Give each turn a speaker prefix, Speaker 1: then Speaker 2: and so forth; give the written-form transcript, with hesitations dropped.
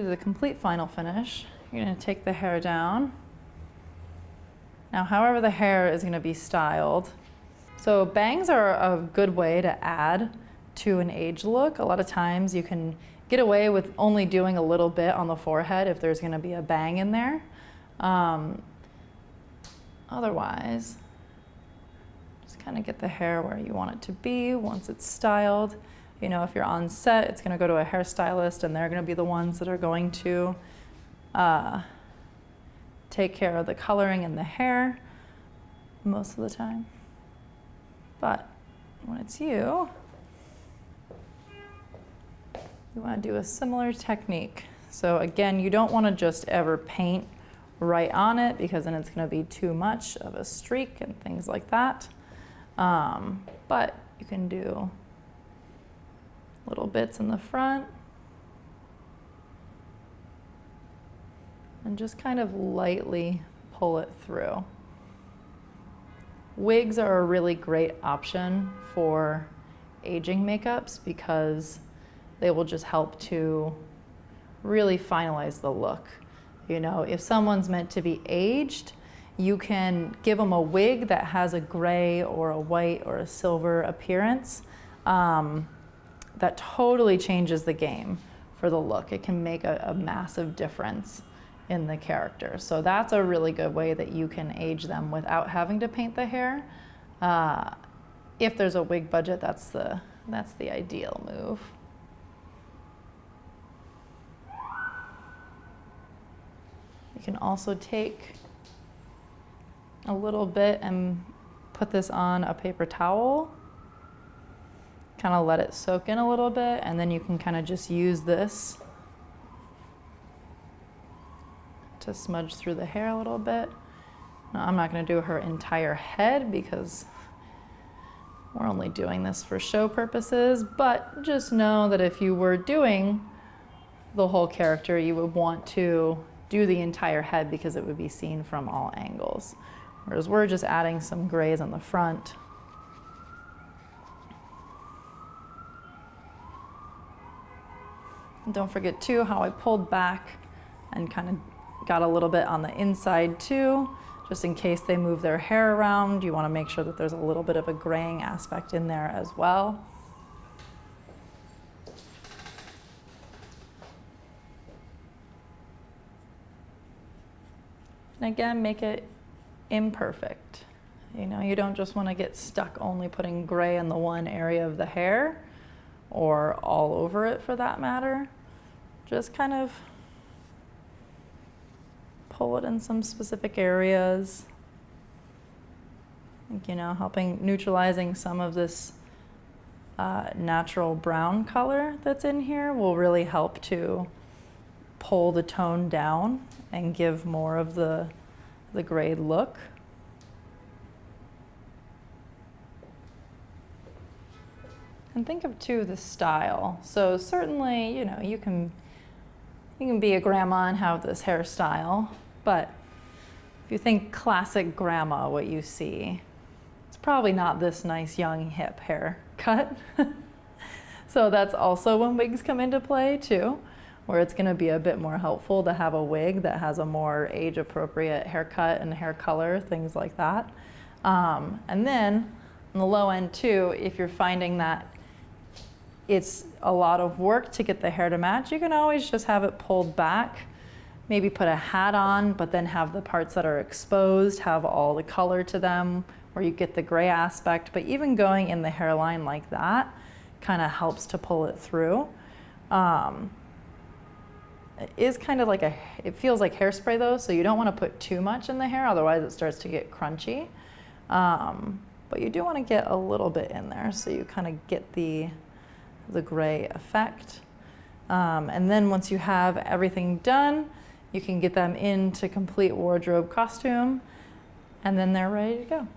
Speaker 1: do the complete final finish. You're going to take the hair down. Now, however the hair is going to be styled. So bangs are a good way to add to an age look. A lot of times you can get away with only doing a little bit on the forehead if there's going to be a bang in there. Otherwise, just kind of get the hair where you want it to be once it's styled. You know, if you're on set, it's going to go to a hairstylist, and they're going to be the ones that are going to take care of the coloring in the hair most of the time. But when it's you want to do a similar technique. So again, you don't want to just ever paint right on it, because then it's going to be too much of a streak and things like that. But you can do little bits in the front and just kind of lightly pull it through. Wigs are a really great option for aging makeups because they will just help to really finalize the look. You know, if someone's meant to be aged, you can give them a wig that has a gray or a white or a silver appearance. That totally changes the game for the look. It can make a massive difference in the character. So that's a really good way that you can age them without having to paint the hair. If there's a wig budget, that's the ideal move. You can also take a little bit and put this on a paper towel, kind of let it soak in a little bit, and then you can kind of just use this to smudge through the hair a little bit. Now, I'm not going to do her entire head because we're only doing this for show purposes, but just know that if you were doing the whole character, you would want to do the entire head because it would be seen from all angles. Whereas we're just adding some grays on the front. And don't forget too how I pulled back and kind of got a little bit on the inside too, just in case they move their hair around. You want to make sure that there's a little bit of a graying aspect in there as well. And again, make it imperfect. You know, you don't just want to get stuck only putting gray in the one area of the hair or all over it for that matter. Just kind of pull it in some specific areas. You know, neutralizing some of this natural brown color that's in here will really help to pull the tone down and give more of the grayed look. And think of too the style. So certainly, you know, you can be a grandma and have this hairstyle, but if you think classic grandma, what you see, it's probably not this nice young hip haircut. So that's also when wigs come into play too, where it's going to be a bit more helpful to have a wig that has a more age-appropriate haircut and hair color, things like that. And then on the low end too, if you're finding that it's a lot of work to get the hair to match, you can always just have it pulled back, maybe put a hat on, but then have the parts that are exposed have all the color to them, where you get the gray aspect. But even going in the hairline like that kind of helps to pull it through. It is kind of like it feels like hairspray though, so you don't want to put too much in the hair, otherwise it starts to get crunchy. But you do want to get a little bit in there so you kind of get the gray effect. And then once you have everything done, you can get them into complete wardrobe costume, and then they're ready to go.